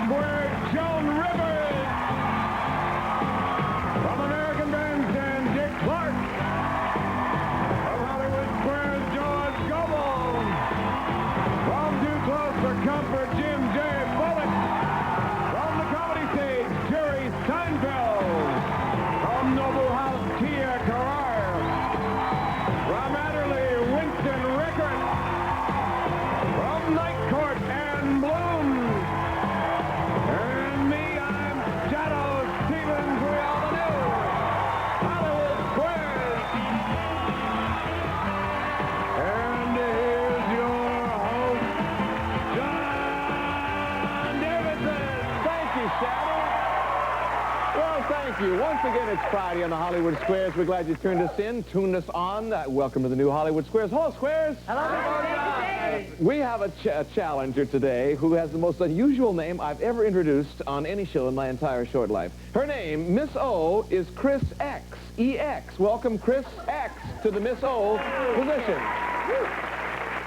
Square, Joan Rivers. From American Bandstand, Dick Clark. From Hollywood Square, George Goebel. From Too Close for Comfort, Jim J. Bullock. From the comedy stage, Jerry Seinfeld. From Noble House, Tia Carrere. From Adderley, Winston Rickard. From Night Court, Ann Bloom. And me, I'm Shadow Stevens. We all know Hollywood Squares. And here's your host, John Davidson. Thank you, Shadow. Well, thank you. Once again, it's Friday on the Hollywood Squares. We're glad you tuned us in, tuned us on. Welcome to the new Hollywood Squares. Hello, Squares. Hello. We have a challenger today who has the most unusual name I've ever introduced on any show in my entire short life. Her name, Miss O, is Kris X. E-X. Welcome, Kris X, to the Miss O position.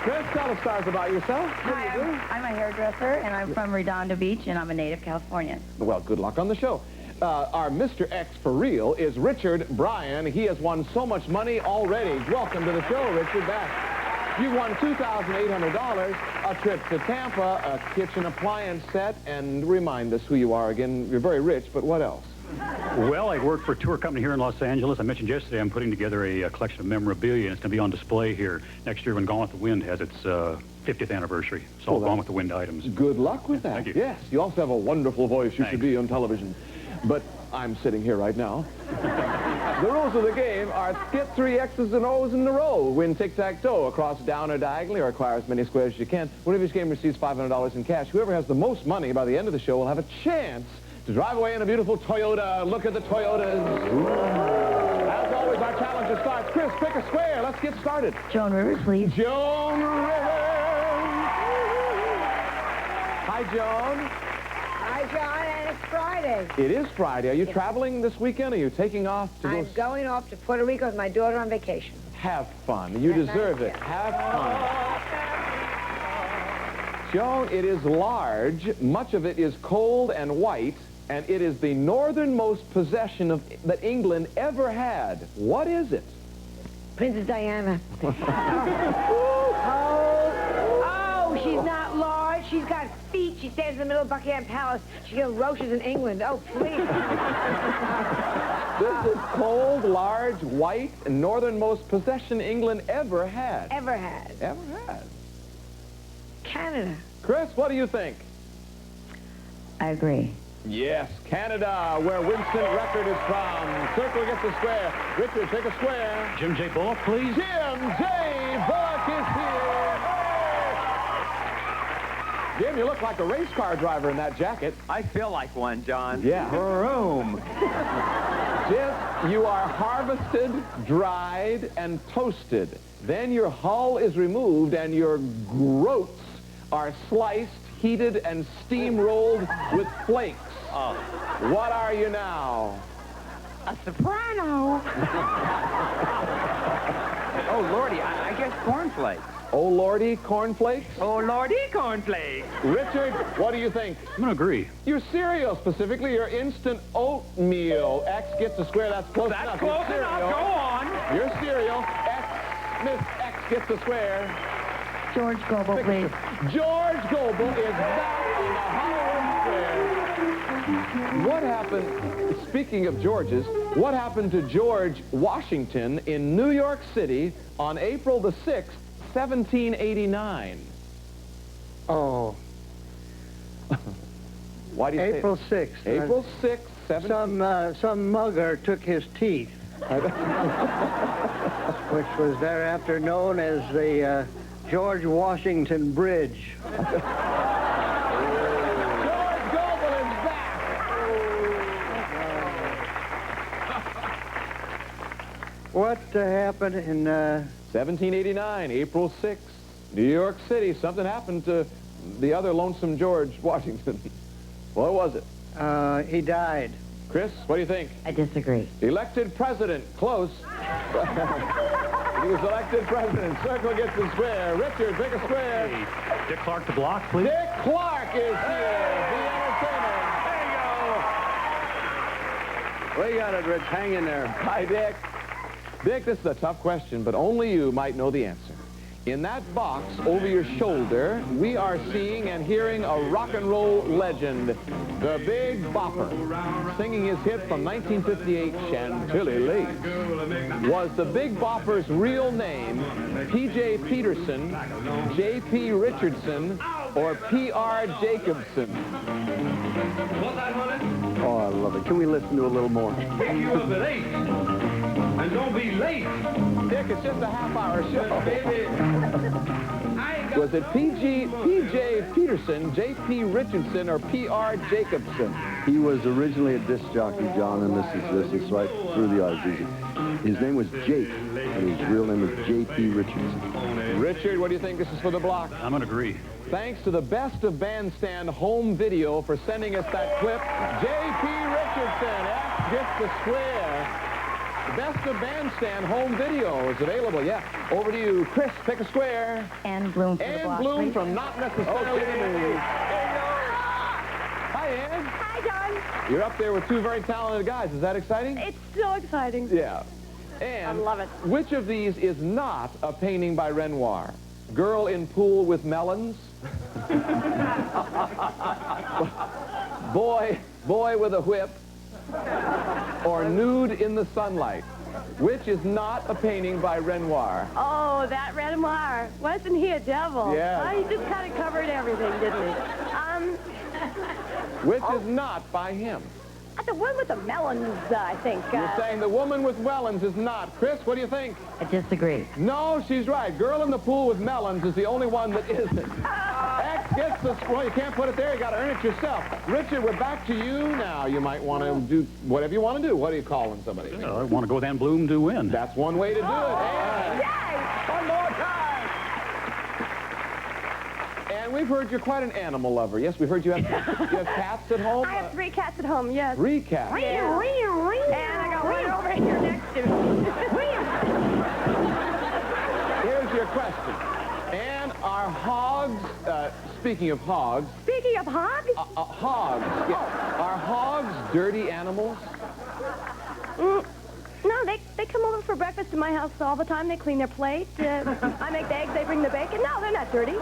Kris, tell the stars about yourself. Hi, I'm a hairdresser, and I'm from Redondo Beach, and I'm a native Californian. Well, good luck on the show. Our Mr. X for real is Richard Bryan. He has won so much money already. Welcome to the show, Richard. Back. You won $2,800, a trip to Tampa, a kitchen appliance set, and remind us who you are again. You're very rich, but what else? Well, I work for a tour company here in Los Angeles. I mentioned yesterday I'm putting together a collection of memorabilia, and it's going to be on display here next year when Gone with the Wind has its 50th anniversar. It's all Gone with the Wind items. Good luck with that. Thank you. Yes, you also have a wonderful voice. You should Thanks. be on television. But I'm sitting here right now. The rules of the game are get 3 X's and O's in a row. Win tic-tac-toe across, down, or diagonally, or acquire as many squares as you can. Winner of each game receives $500 in cash. Whoever has the most money by the end of the show will have a chance to drive away in a beautiful Toyota. Look at the Toyotas. As always, our challenger starts. Kris, pick a square. Let's get started. Joan Rivers, please. Joan Rivers. Hi, Joan. Hi, John, and it's Friday. It is Friday. Are you traveling this weekend? Are you taking off to go? I'm going off to Puerto Rico with my daughter on vacation. Have fun. You deserve it. Have fun. Joan, it is large. Much of it is cold and white, and it is the northernmost possession that England ever had. What is it? Princess Diana. Oh, she's not large. She's got feet. She stands in the middle of Buckingham Palace. She gets roaches in England. Oh, please. This is cold, large, white, and northernmost possession England ever had. Ever had. Ever had. Canada. Kris, what do you think? I agree. Yes, Canada, where Winston Record is from. Circle gets a square. Richard, take a square. Jim J. Bullock, please. Jim J. Bullock is here. Jim, you look like a race car driver in that jacket. I feel like one, John. Yeah. Vroom. Jim, you are harvested, dried, and toasted. Then your hull is removed and your groats are sliced, heated, and steamrolled with flakes. Oh. What are you now? A soprano. Oh, Lordy, I guess cornflakes. Oh, Lordy, cornflakes? Oh, Lordy, cornflakes. Richard, what do you think? I'm going to agree. Your cereal, specifically your instant oatmeal. X gets a square. That's close enough. That's close Your enough. cereal. Go on. Your cereal. X, Miss X gets a square. George Goebel, please. George Goebel is back in the Hollywood Square. What happened, speaking of Georges, what happened to George Washington in New York City on April the 6th, 1789? Oh, Why do you say April 6th. April 6th, 17... Some mugger took his teeth, which was thereafter known as the George Washington Bridge. George Goebel is back. What happened in... 1789, April 6th, New York City. Something happened to the other lonesome George Washington. What was it? he died. Kris, what do you think? I disagree. Elected president. Close. He was elected president. Circle gets the square. Richard, pick a square. Dick Clark to block, please. Dick Clark is here. The entertainer. We got it, Rich. Hang in there. Hi, Dick. Dick, this is a tough question, but only you might know the answer. In that box over your shoulder, we are seeing and hearing a rock and roll legend, the Big Bopper, singing his hit from 1958, Chantilly Lace. Was the Big Bopper's real name P.J. Peterson, J.P. Richardson, or P.R. Jacobson? Oh, I love it. Can we listen to a little more? Pick you up at 8. And don't be late. Dick, it's just a half-hour show. Baby. Was it P.J. Peterson, J.P. Richardson, or P.R. Jacobson? He was originally a disc jockey, John, and this is right through the eyes. His name was Jake, and his real name was J.P. Richardson. Richard, what do you think this is for the block? I'm going to agree. Thanks to the Best of Bandstand home video for sending us that clip, J.P. Richardson, X gets the square. The Best of Bandstand home video is available. Yeah. Over to you, Kris. Pick a square. Ann Bloom for the Ann block, Bloom please. from Not Necessarily. Hi, Ann. Hi, John. You're up there with two very talented guys. Is that exciting? It's so exciting. Yeah. And I love it. which of these is not a painting by Renoir? Girl in pool with melons? boy with a whip? Or nude in the sunlight? Which is not a painting by Renoir? Oh, that Renoir. Wasn't he a devil? Yeah. Oh, he just kind of covered everything, didn't he? Which is not by him? The one with the melons, I think. You're saying the woman with melons is not. Kris, what do you think? I disagree. No, she's right. Girl in the pool with melons is the only one that isn't. X gets the square. You can't put it there. You got to earn it yourself. Richard, we're back to you now. You might want to do whatever you want to do. What are you calling somebody? I want to go with Ann Bloom to win. That's one way to do it. And one more time. And we've heard you're quite an animal lover. Yes, we've heard you have cats at home. I have 3 cats at home, yes. 3 cats. Yeah. And I got one over here next to me. Here's your question. And are hogs, speaking of hogs, Speaking of hogs, hogs, yeah, are hogs dirty animals? no, they come over for breakfast to my house all the time. They clean their plate. I make the eggs, they bring the bacon. No, they're not dirty.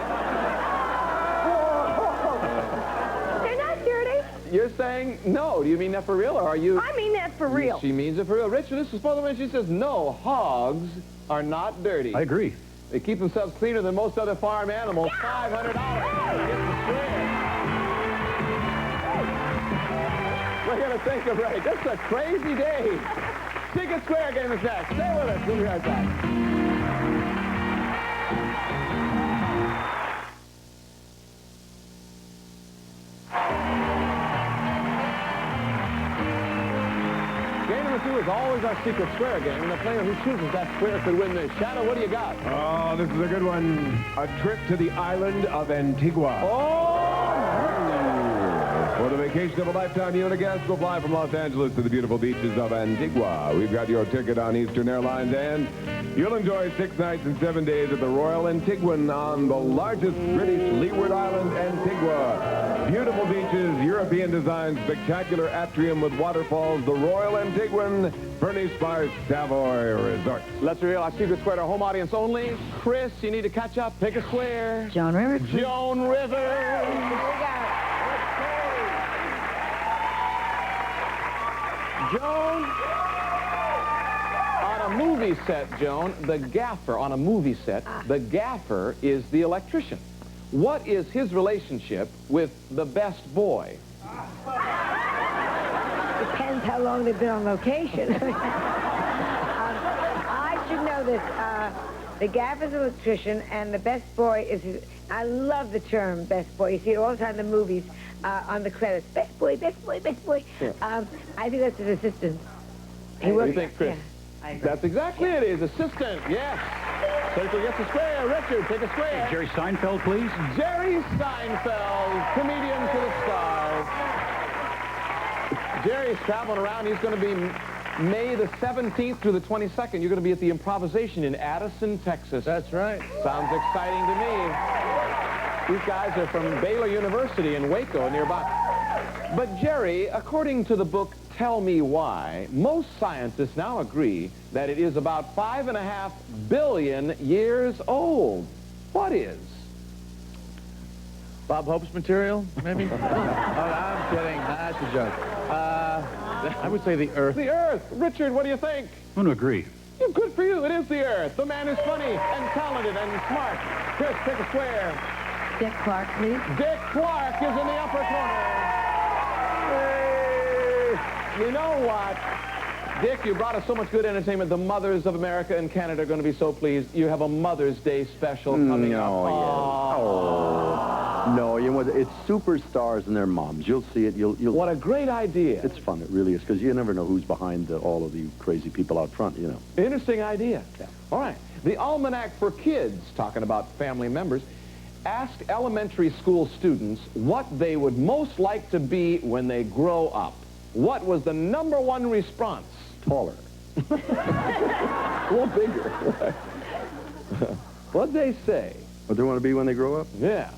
They're not dirty. You're saying no. Do you mean that for real, or are you? I mean that for real. She means it for real. Richard, this is for the when she says no, hogs are not dirty. I agree. They keep themselves cleaner than most other farm animals. $500. We're going to take a break. This is a crazy day. Ticket Square game is next. Stay with us. We'll be right back. Game number 2 is always our secret square game, and the player who chooses that square could win this. Shadow, what do you got? Oh, this is a good one. A trip to the island of Antigua. For the vacation of a lifetime, you and a guest will fly from Los Angeles to the beautiful beaches of Antigua. We've got your ticket on Eastern Airlines, and you'll enjoy 6 nights and 7 days at the Royal Antiguan on the largest British leeward island, Antigua. Beautiful beaches, European design, spectacular atrium with waterfalls. The Royal Antiguan, furnished by Savoy Resorts. Let's reveal our secret square to our home audience only. Kris, you need to catch up. Pick a square. Joan Rivers. Joan Rivers. Joan, on a movie set, Joan, the gaffer, on a movie set, the gaffer is the electrician. What is his relationship with the best boy? Depends how long they've been on location. I should know this. The gaffer's an electrician, and the best boy is his... I love the term best boy. You see it all the time in the movies on the credits. Best boy, best boy, best boy. Yeah. I think that's his assistant. What do you think, Kris? I agree. That's exactly it. His assistant, yes. Circle gets a square. Richard, take a square. Jerry Seinfeld, please. Jerry Seinfeld, comedian to the stars. Jerry's traveling around. He's going to be May the 17th through the 22nd. You're going to be at the Improvisation in Addison, Texas. That's right. Sounds exciting to me. These guys are from Baylor University in Waco, nearby. But, Jerry, according to the book Tell Me Why, most scientists now agree that it is about 5.5 billion years old. What is? Bob Hope's material, maybe? Oh, I'm kidding. That's a joke. I would say the Earth. The Earth. Richard, what do you think? I'm going to agree. Yeah, good for you. It is the Earth. The man is funny and talented and smart. Kris, pick a square. Dick Clark, please. Dick Clark is in the upper corner. Hey, you know what? Dick, you brought us so much good entertainment. The mothers of America and Canada are going to be so pleased. You have a Mother's Day special coming up. No, you know what? It's superstars and their moms. You'll see it. You'll. What a great idea. It's fun. It really is, because you never know who's behind all of the crazy people out front, you know. Interesting idea. Yeah. All right. The Almanac for Kids, talking about family members, asked elementary school students what they would most like to be when they grow up. What was the #1 response? Taller. A little bigger. What'd they say? What they want to be when they grow up? Yeah.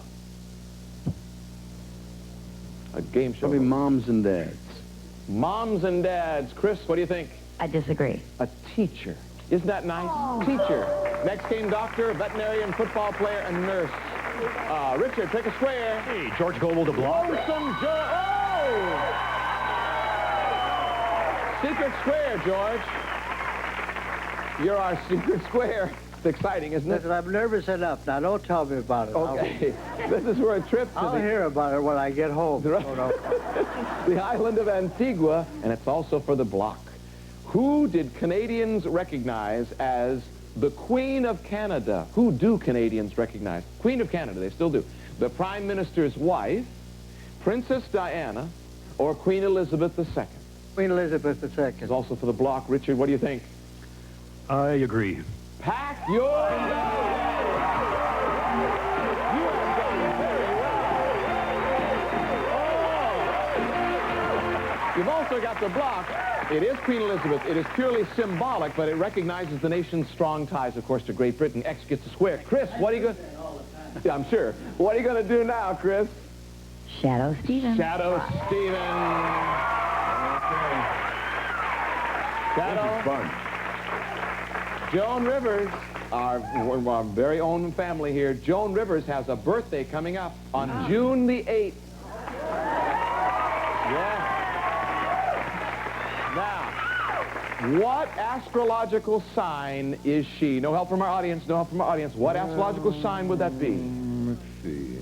A game show. Probably moms and dads. Moms and dads. Kris, what do you think? I disagree. A teacher. Isn't that nice? Teacher. Next came doctor, veterinarian, football player, and nurse. Richard, pick a square. Hey, George Goebel to block. Secret square, George. You're our secret square. It's exciting, isn't it? Listen, I'm nervous enough. Now, don't tell me about it. Okay. This is for a trip to I'll the... hear about it when I get home. Right. Oh, no. The island of Antigua, and it's also for the block. Who did Canadians recognize as the Queen of Canada? Who do Canadians recognize? Queen of Canada, they still do. The Prime Minister's wife, Princess Diana, or Queen Elizabeth II? Queen Elizabeth II. It's also for the block. Richard, what do you think? I agree. Pack your bags. You have done very well. Oh. You've also got the block. It is Queen Elizabeth. It is purely symbolic, but it recognizes the nation's strong ties, of course, to Great Britain. X gets the square. Kris, what are you going to... Yeah, I'm sure. What are you going to do now, Kris? Shadow Stephen. Shadow Stephen. Shadow. Fun. Joan Rivers, our very own family here. Joan Rivers has a birthday coming up on June the 8th. Yeah. Now, what astrological sign is she? No help from our audience, no help from our audience. What astrological sign would that be? Let's see.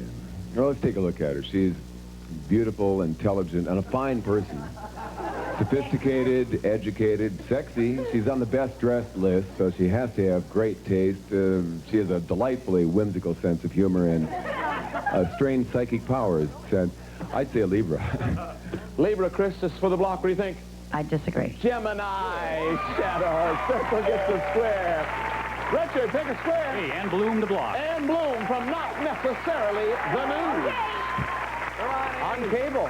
Well, let's take a look at her. She's beautiful, intelligent, and a fine person. Sophisticated, educated, sexy. She's on the best dressed list, so she has to have great taste. She has a delightfully whimsical sense of humor and strange psychic powers. And I'd say a Libra. Libra, Kris, is for the block. What do you think? I disagree. Gemini, Shadow. Circle gets the square. Richard, pick a square. Hey, Ann Bloom to block. Ann Bloom from Not Necessarily the News. On cable.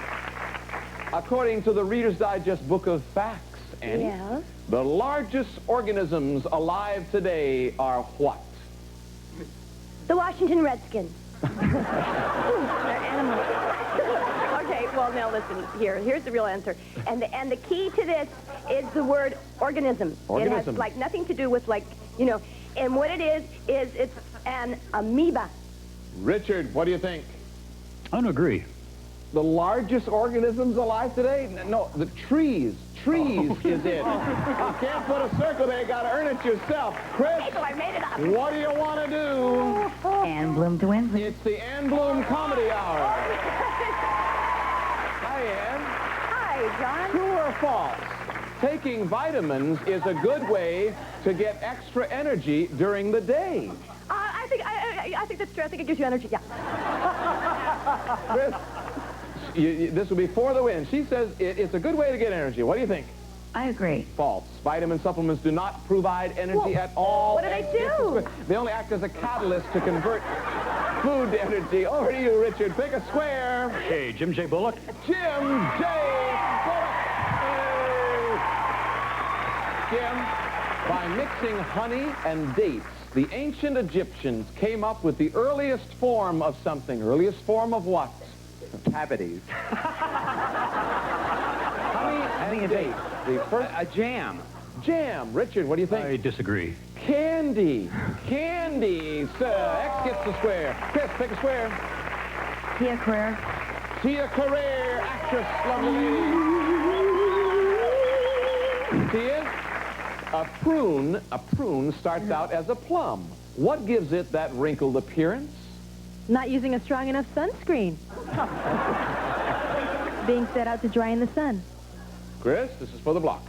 According to the Reader's Digest Book of Facts, Annie, Yes? the largest organisms alive today are what? The Washington Redskins. They're animals. Okay, well, now listen, here's the real answer. And the key to this is the word organism. It has, like, nothing to do with, like, you know, and what it is it's an amoeba. Richard, what do you think? I don't agree. The largest organisms alive today? No, the trees. Trees is it. You can't put a circle there. You got to earn it yourself. Kris, So I made it up. what do you want to do? Ann Bloom to win. It's the Ann Bloom Comedy Hour. Hi, Ann. Hi, John. True or false? Taking vitamins is a good way to get extra energy during the day. I think that's true. I think it gives you energy, yeah. Kris, this will be for the win. She says it's a good way to get energy. What do you think? I agree. False. Vitamin supplements do not provide energy at all. What do they do? They only act as a catalyst to convert food to energy. Over to you, Richard. Pick a square. Hey, Jim J. Bullock. Jim J. Bullock. Jim, by mixing honey and dates, the ancient Egyptians came up with the earliest form of something. Earliest form of what? Cavities. Honey and dates. The first A jam. jam. Richard, what do you think? I disagree. Candy. Candy. So, X gets the square. Kris, pick a square. Tia Career. Tia Career, actress, lovely lady. Tia, a prune starts out as a plum. What gives it that wrinkled appearance? Not using a strong enough sunscreen. Being set out to dry in the sun. Kris, this is for the block.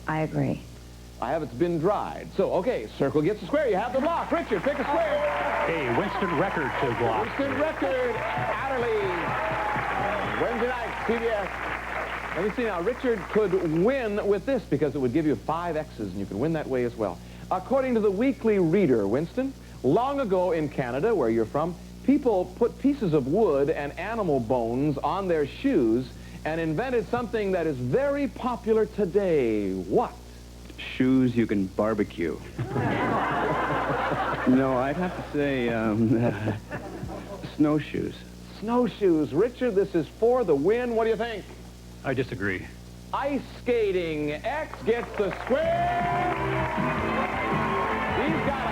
I agree. I have it's been dried. So, okay, circle gets a square. You have the block. Richard, pick a square. Hey, Winston Record to block. Winston Record, Adderley. Wednesday night, CBS. Let me see now. Richard could win with this because it would give you 5 X's, and you can win that way as well. According to the Weekly Reader, Winston, long ago in Canada, where you're from, people put pieces of wood and animal bones on their shoes and invented something that is very popular today. What? Shoes you can barbecue. No, I'd have to say snowshoes. Snowshoes. Richard, this is for the win. What do you think? I disagree. Ice skating. X gets the square. He's got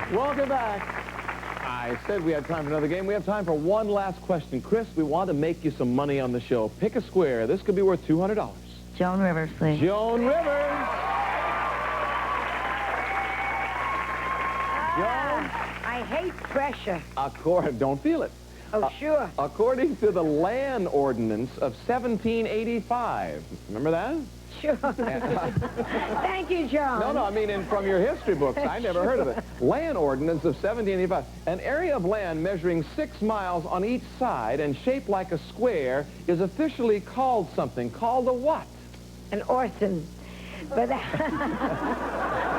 $1,000. Welcome back. I said we had time for another game. We have time for one last question. Kris, we want to make you some money on the show. Pick a square. This could be worth $200. Joan Rivers, please. Joan Rivers. Joan. I hate pressure. Don't feel it. Oh, sure. According to the Land Ordinance of 1785. Remember that? Sure. Thank you, John. No, I mean from your history books. I never heard of it. Land Ordinance of 1785. An area of land measuring 6 miles on each side and shaped like a square is officially called something. Called a what? An Orson. But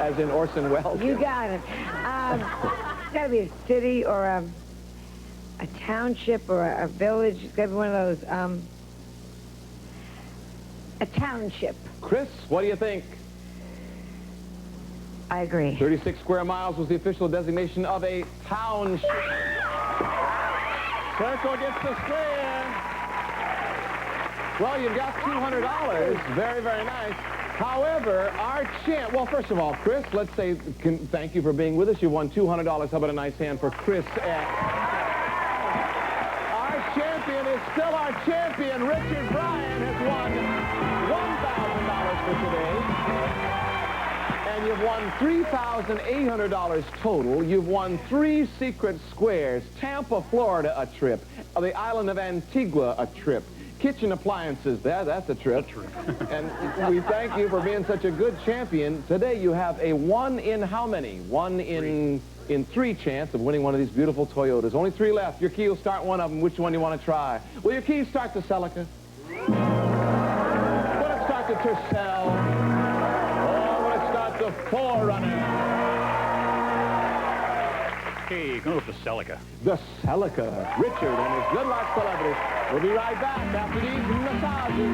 As in Orson Welles. you got it. It's got to be a city or a township or a village. It's got to be one of those. A township. Kris, what do you think? I agree. 36 square miles was the official designation of a township. Circle gets the square. Well, you've got $200. Very, very nice. However, our champ... Well, first of all, Kris, let's say thank you for being with us. You won $200. How about a nice hand for Kris? Our champion is still our champion. Richard Bryan has won $1,000 for today. And you've won $3,800 total. You've won 3 secret squares. Tampa, Florida, a trip. The island of Antigua, a trip. Kitchen appliances, that's a trip. And we thank you for being such a good champion. Today you have a 1 in how many? 1 in 3 chance of winning one of these beautiful Toyotas. Only 3 left. Your key will start one of them. Which one do you want to try? Will your key start the Celica? Will it start the Tercel? Or will it start the 4Runner? Hey, go with the Celica. The Celica. Richard and his good luck celebrities. We'll be right back after these massages.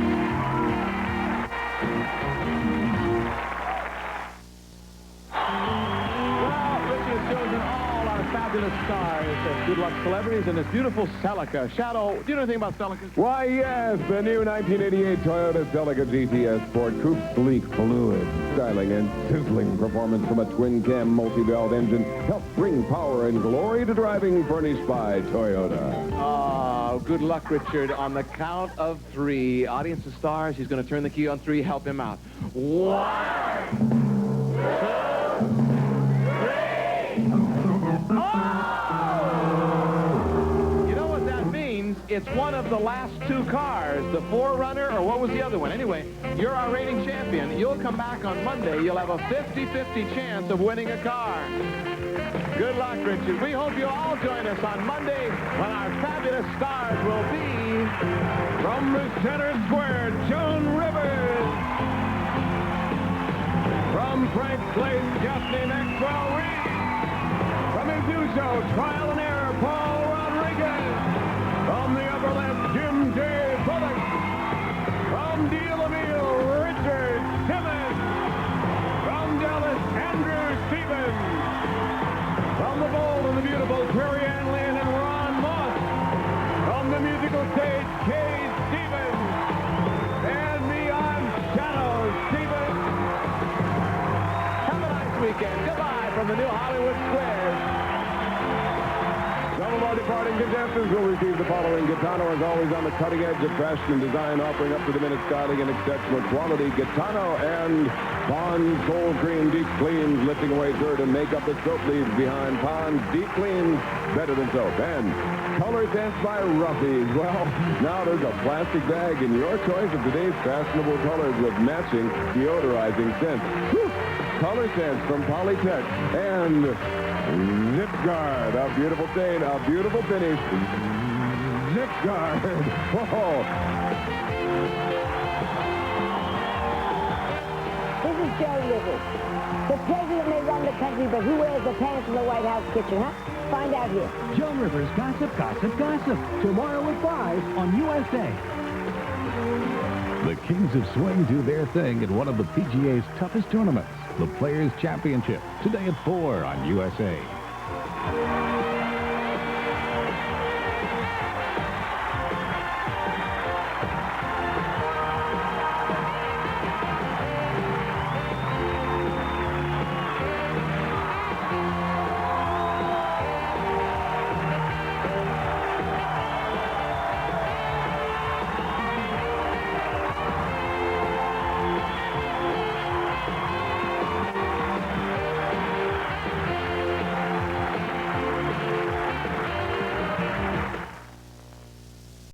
Well, Richard has chosen all our fabulous stars as good luck celebrities and this beautiful Celica. Shadow, do you know anything about Celicas? Why, yes, the new 1988 Toyota Celica GTS Sport Coupe, sleek, fluid, styling, and sizzling performance from a twin-cam multi-valve engine help bring power and glory to driving furnished by Toyota. Oh, good luck, Richard. On the count of 3, audience of stars, he's going to turn the key on 3, help him out. 1, 2, 3. You know what that means? It's one of the last 2 cars, the 4Runner, or what was the other one? Anyway, you're our reigning champion. You'll come back on Monday. You'll have a 50-50 chance of winning a car. Good luck, Richard. We hope you all join us on Monday when our fabulous stars will be... From the center square, Joan Rivers. From Frank Place, Justin Maxwell Reed. From Induso, Trial and Error, Paul Rodriguez. From the upper left, Jim J. Bullock. From Deal Richard Simmons. contestants will receive the following. Gitano is always on the cutting edge of fashion and design, offering up to the minute styling and exceptional quality. Gitano and Pond's Cold Cream Deep Cleans, lifting away dirt and makeup that soap leaves behind. Pond's Deep Cleans, better than soap. And Color Sense by Ruffy's. Well, now there's a plastic bag in your choice of today's fashionable colors with matching deodorizing scents. Whew. Color Sense from Polytech and Zip Guard. A beautiful stain, a beautiful finish. Zip Guard. Whoa. This is Joe Rivers. The president may run the country, but who wears the pants in the White House kitchen, huh? Find out here. Joe Rivers, gossip, gossip, gossip. Tomorrow at 5 on USA. The Kings of Swing do their thing in one of the PGA's toughest tournaments, the Players' Championship, today at 4 on USA.